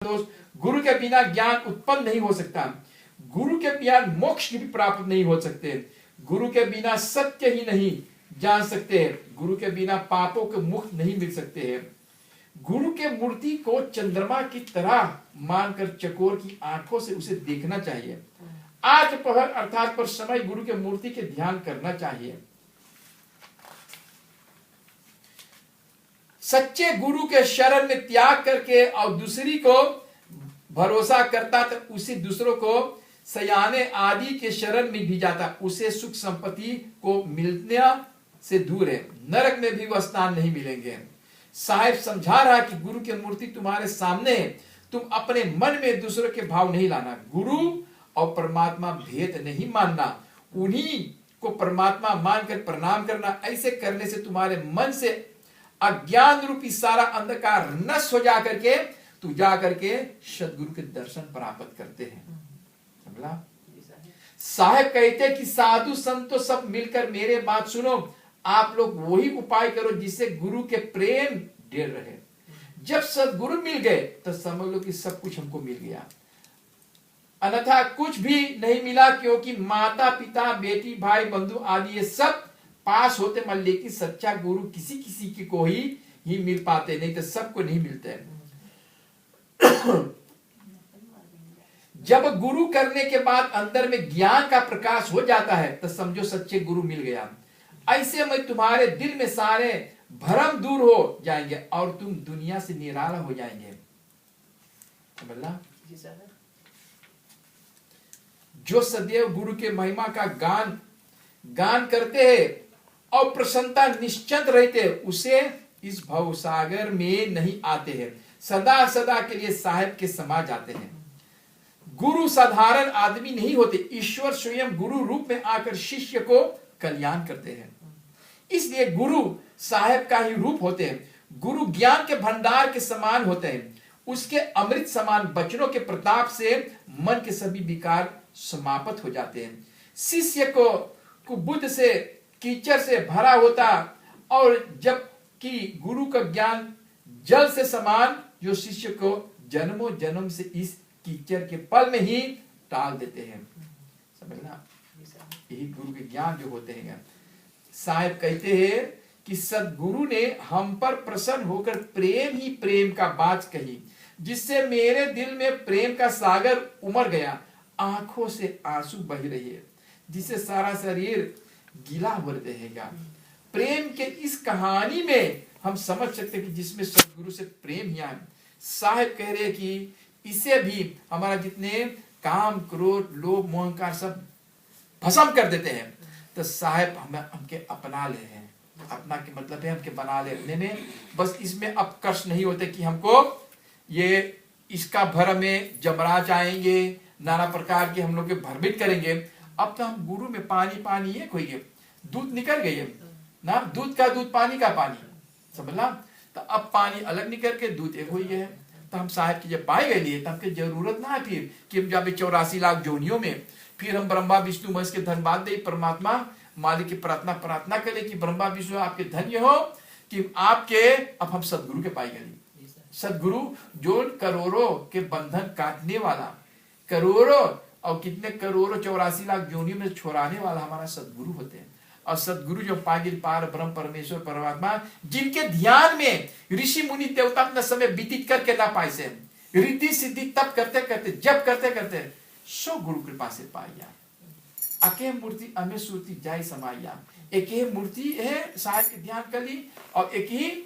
दोस्त, गुरु के बिना ज्ञान उत्पन्न नहीं हो सकता। गुरु के बिना मोक्ष भी प्राप्त नहीं हो सकते। गुरु के बिना सत्य ही नहीं जान सकते। गुरु के बिना पापों के मुक्त नहीं मिल सकते हैं। गुरु के मूर्ति को चंद्रमा की तरह मानकर चकोर की आंखों से उसे देखना चाहिए। आज पहर अर्थात पर समय गुरु के मूर्ति के ध्यान करना चाहिए। सच्चे गुरु के शरण में त्याग करके और दूसरी को भरोसा करता तो उसे दूसरों को सयाने आदि के शरण में भी जाता, उसे सुख संपत्ति को मिलने से दूर है। नरक में भी वह स्थान नहीं मिलेंगे। साहिब समझा रहा कि गुरु की मूर्ति तुम्हारे सामने है, तुम अपने मन में दूसरों के भाव नहीं लाना। गुरु और परमात्मा भेद नहीं मानना, उन्हीं को परमात्मा मानकर प्रणाम करना। ऐसे करने से तुम्हारे मन से अज्ञान रूपी सारा अंधकार नष्ट हो जा करके तू जा करके सदगुरु के दर्शन प्राप्त करते हैं। समझला? साहेब कहते कि साधु संतो सब मिलकर मेरे बात सुनो, आप लोग वही उपाय करो जिससे गुरु के प्रेम ढेर रहे। जब सदगुरु मिल गए तो समझ लो कि सब कुछ हमको मिल गया, अन्यथा कुछ भी नहीं मिला, क्योंकि माता पिता बेटी भाई बंधु आदि ये सब पास होते मन, लेकिन सच्चा गुरु किसी किसी के को ही मिल पाते, नहीं तो सबको नहीं मिलते। जब गुरु करने के बाद अंदर में ज्ञान का प्रकाश हो जाता है तो समझो सच्चे गुरु मिल गया। ऐसे में तुम्हारे दिल में सारे भ्रम दूर हो जाएंगे और तुम दुनिया से निराला हो जाएंगे। जो सदैव गुरु के महिमा का गान करते हैं और प्रसन्नता निश्चिंत रहते हैं, उसे इस भव सागर में नहीं आते हैं, सदा सदा के लिए साहेब के समा जाते हैं। गुरु साधारण आदमी नहीं होते, ईश्वर स्वयं गुरु रूप में आकर शिष्य को कल्याण करते हैं। इसलिए गुरु साहेब का ही रूप होते हैं। गुरु ज्ञान के भंडार के समान होते हैं। उसके अमृत समान वचनों के प्रताप से मन के सभी विकार समाप्त हो जाते हैं। शिष्य को बुद्ध से कीचड़ से भरा होता, और जबकि गुरु का ज्ञान जल से समान, जो शिष्य को जन्मों जन्म से इस कीचड़ के पल में ही टाल देते हैं। समझना? यही गुरु के ज्ञान जो होते हैं। साहेब कहते हैं कि सदगुरु ने हम पर प्रसन्न होकर प्रेम ही प्रेम का बात कही, जिससे मेरे दिल में प्रेम का सागर उमड़ गया। आंखों से आंसू बह रहे हैं, जिससे सारा शरीर गीला हो रहेगा। प्रेम के इस कहानी में हम समझ सकते हैं कि जिसमें सदगुरु से प्रेम ही है। साहेब कह रहे हैं कि इसे भी हमारा जितने काम क्रोध लोभ मोहंकार सब भस्म कर देते हैं। तो साहेब हमके अपना ले हैं। अपना के मतलब है हमके बना लेने में। बस इसमें अब कष्ट नहीं होते कि हमको ये इसका भर में जमराज आएंगे, नाना प्रकार के हम लोग के भ्रमित करेंगे। अब तो हम गुरु में पानी पानी एक हो गए, दूध निकल गई ना, दूध का दूध पानी का पानी, समझला? तो अब पानी अलग निकल के दूध एक हो गया है। तो हम साहेब की जब पाए गए लिए, तब हमके जरूरत ना है फिर कि हम जब 84 लाख जोनियों में फिर हम ब्रह्मा विष्णु महेश के धन्यवाद दे, परमात्मा मालिक की प्रार्थना करें कि ब्रह्मा विष्णु आपके धन्य हो कि आपके अब हम सदगुरु के पाए गए। सदगुरु जो करोड़ों के बंधन काटने वाला, करोड़ों और कितने करोड़ों 84 लाख जोनियों में छोड़ाने वाला हमारा सदगुरु होते हैं। और सदगुरु जो पागिल पार ब्रह्म परमेश्वर परमात्मा, जिनके ध्यान में ऋषि मुनि देवता अपना समय व्यतीत करके ना पाए से, रिद्धि सिद्धि तप करते करते जब करते करते सो गुरु कृपा से पाया। अके मूर्ति अमे सुरती जाय समाया। एक ही मूर्ति है, साहेब के ध्यान कर ली, और एक ही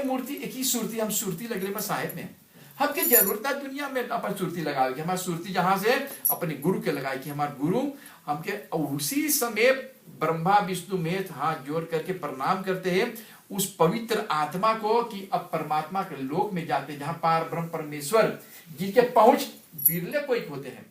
मूर्ति एक ही सुरती, हम सुरती लग रहे पर साहेब में हमके जरूरत है दुनिया में अपन सुरती लगाए कि हमारी सुरती जहां से अपने गुरु के लगाए कि हमारे गुरु हमके उसी समय ब्रह्मा विष्णु में हाथ जोड़ करके प्रणाम करते हैं उस पवित्र आत्मा को कि अब परमात्मा के लोक में जाते हैं, जहां पार ब्रह्म परमेश्वर जिनके पहुंच बिरले कोई होते हैं।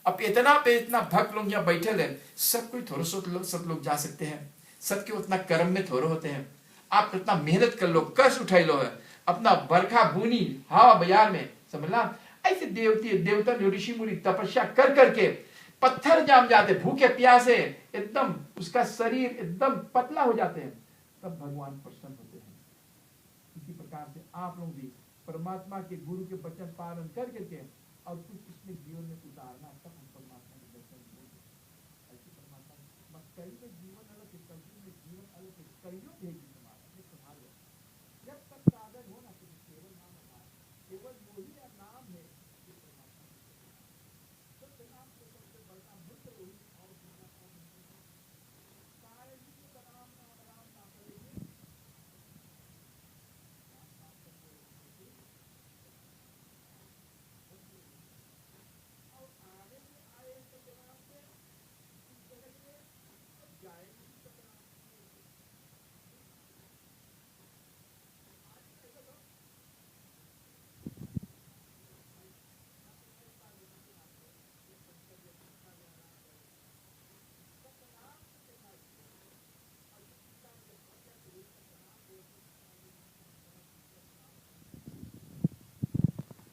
अब इतना पे इतना भक्त लोग यहाँ बैठे हैं, सब कोई थोड़ा सब लोग जा सकते हैं, सबके उतना कर्म में थोड़े होते हैं। आप कितना मेहनत कर लो, कष्ट उठाई लो है, अपना बरखा बुनी हवा बाजार में, समझला? ऐसे देवता ऋषि मुनि तपस्या कर करके पत्थर जाम जाते, भूखे प्यासे एकदम उसका शरीर एकदम पतला हो जाते हैं, तब भगवान प्रसन्न होते हैं। इसी प्रकार से आप लोग भी परमात्मा के गुरु के वचन पालन करके और कुछ इसमें जीवन में उतारना, तब हम परमात्मा के दर्शन होंगे। ऐसे परमात्मा कई में जीवन अलग है, कलयुग में जीवन अलग है, कलयुग है तुम्हारा, ये संभालो। जब तक साधन हो ना, केवल नाम हमारा, केवल वही नाम है जो परमात्मा सत्य नाम से सबसे बड़ा मित्र वही और दूसरा कौन है? सारे विश्व का नाम ना करेंगे, और आगे से आए सत्य नाम से करेंगे, अब जाएंगे सत्य नाम से।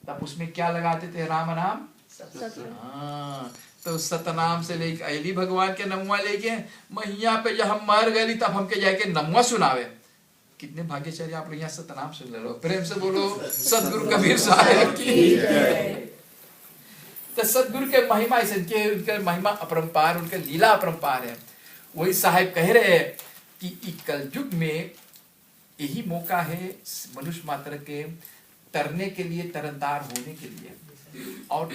तब उसमें क्या लगाते थे? राम नाम। हाँ, तो सतनाम से लेके अली भगवान के नमुआ लेके मैया पे जब हम मर गए तब हमके जाके नमुआ सुनावे। कितने भाग्यशाली आप लोग यहाँ सतनाम सुन ले लो। प्रेम से बोलो सदगुरु कबीर साहब की। तो सदगुरु के महिमा ऐसे, उनके महिमा अपरंपार, उनके लीला अपरंपार है। वही साहब कह रहे हैं कि कलयुग में यही मौका है मनुष्य मात्र के तरने के लिए, तरनतार होने के लिए, और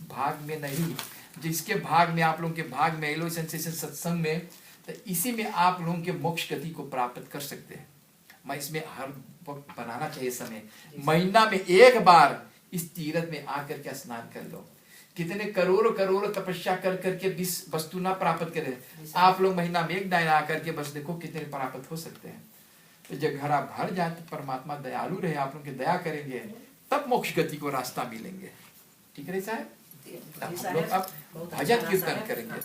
भाग में नहीं। जिसके भाग में, आप लोगों के भाग में एलो सेंसेशन सत्संग में, तो इसी में आप लोगों के मोक्ष गति को प्राप्त कर सकते हैं। मैं इसमें हर वक्त बनाना चाहिए समय, महीना में एक बार इस तीर्थ में आकर के स्नान कर लो। कितने करोड़ों करोड़ों तपस्या कर करके विष वस्तु ना प्राप्त करें, आप लोग महीना में एक दिन आकर के बस देखो कितने प्राप्त हो सकते हैं। तो जब घड़ा भर जाए तो परमात्मा दयालु रहे, आप लोग की दया करेंगे, तब मोक्ष गति को रास्ता मिलेंगे। ठीक है साहब? हम लोग अब भजन कीर्तन करेंगे।